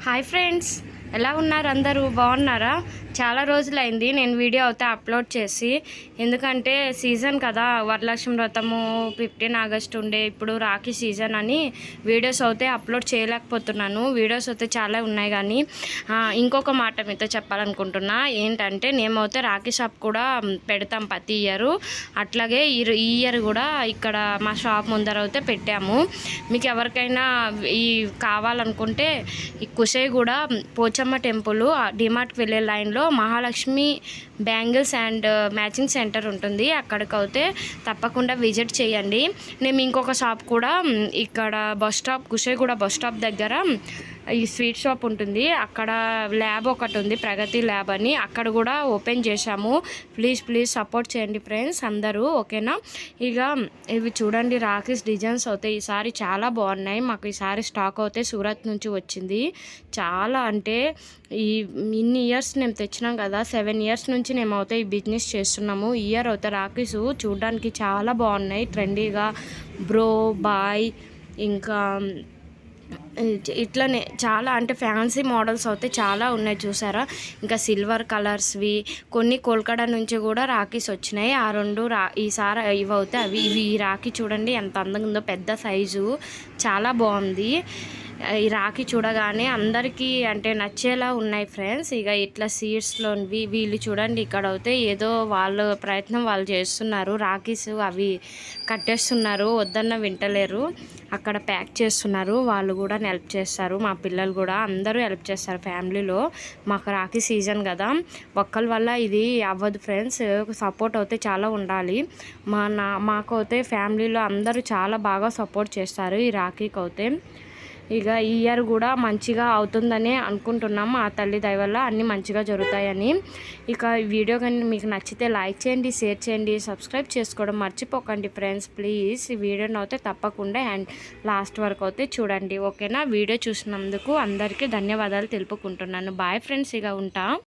Hi friends, ఎలా ఉన్నారు? అందరూ బాగున్నారా? చాలా రోజులైంది నేను వీడియో అయితే అప్లోడ్ చేసి. ఎందుకంటే సీజన్ కదా, వరలక్ష్మి వ్రతము 15 ఆగస్టు ఉండే, ఇప్పుడు రాఖీ సీజన్ అని వీడియోస్ అయితే అప్లోడ్ చేయలేకపోతున్నాను. వీడియోస్ అయితే చాలా ఉన్నాయి, కానీ ఇంకొక మాట మీతో చెప్పాలనుకుంటున్నా. ఏంటంటే మేమైతే రాఖీ షాప్ కూడా పెడతాం ప్రతి ఇయర్. అట్లాగే ఈ ఇయర్ కూడా ఇక్కడ మా షాప్ ముందర అయితే పెట్టాము. మీకు ఎవరికైనా ఈ కావాలనుకుంటే ఈ కుషేగూడ పోచమ్మ టెంపుల్ డిమార్ట్కి వెళ్ళే లైన్లో Mahalakshmi bangles and matching centre ఉంటుంది. అక్కడికైతే తప్పకుండా విజిట్ చేయండి. నేను ఇంకొక షాప్ కూడా ఇక్కడ bus stop, Kushaiguda bus stop దగ్గర ఈ స్వీట్ షాప్ ఉంటుంది. అక్కడ ల్యాబ్ ఒకటి ఉంది, ప్రగతి ల్యాబ్ అని. అక్కడ కూడా ఓపెన్ చేశాము. ప్లీజ్ సపోర్ట్ చేయండి ఫ్రెండ్స్ అందరూ, ఓకేనా? ఇక ఇవి చూడండి, రాఖీస్ డిజైన్స్ అవుతాయి. ఈసారి చాలా బాగున్నాయి. మాకు ఈసారి స్టాక్ అయితే సూరత్ నుంచి వచ్చింది. చాలా అంటే ఇన్ని ఇయర్స్ మేము తెచ్చినాం కదా, 7 ఇయర్స్ నుంచి మేము అయితే ఈ బిజినెస్ చేస్తున్నాము. ఇయర్ అయితే రాఖీస్ చూడడానికి చాలా బాగున్నాయి, ట్రెండీగా బ్రో బాయ్, ఇంకా ఇట్లనే చాలా అంటే ఫ్యాన్సీ మోడల్స్ అయితే చాలా ఉన్నాయి చూసారా. ఇంకా సిల్వర్ కలర్స్వి కొన్ని కోల్కడా నుంచి కూడా రాఖీస్ వచ్చినాయి. ఆ రెండు ఈసారి ఇవి అవుతాయి. ఇవి ఈ రాఖీ చూడండి ఎంత అందంగా ఉందో, పెద్ద సైజు, చాలా బాగుంది. ఈ రాఖీ చూడగానే అందరికీ అంటే నచ్చేలా ఉన్నాయి ఫ్రెండ్స్. ఇక ఇట్లా సీడ్స్లోనివి వీళ్ళు చూడండి, ఇక్కడ అయితే ఏదో వాళ్ళ ప్రయత్నం వాళ్ళు చేస్తున్నారు. రాఖీస్ అవి కట్టేస్తున్నారు, వద్దన్న వింటలేరు. అక్కడ ప్యాక్ చేస్తున్నారు. వాళ్ళు కూడా హెల్ప్ చేస్తారు, మా పిల్లలు కూడా అందరూ హెల్ప్ చేస్తారు ఫ్యామిలీలో. మాకు రాఖీ సీజన్ కదా, ఒక్కరి వల్ల ఇది అవ్వదు ఫ్రెండ్స్. సపోర్ట్ అయితే చాలా ఉండాలి. మాకు అయితే ఫ్యామిలీలో అందరూ చాలా బాగా సపోర్ట్ చేస్తారు ఈ రాఖీకి అయితే. ఇక ఈ ఇయర్ కూడా మంచిగా అవుతుందని అనుకుంటున్నాము. ఆ తల్లి దయ వల్ల అన్నీ మంచిగా జరుగుతాయని. ఇక ఈ వీడియో కానీ మీకు నచ్చితే లైక్ చేయండి, షేర్ చేయండి, సబ్స్క్రైబ్ చేసుకోవడం మర్చిపోకండి ఫ్రెండ్స్. ప్లీజ్ ఈ వీడియోని అయితే తప్పకుండా అండ్ లాస్ట్ వరకు అయితే చూడండి, ఓకేనా? వీడియో చూసినందుకు అందరికీ ధన్యవాదాలు తెలుపుకుంటున్నాను. బాయ్ ఫ్రెండ్స్, ఇక ఉంటా.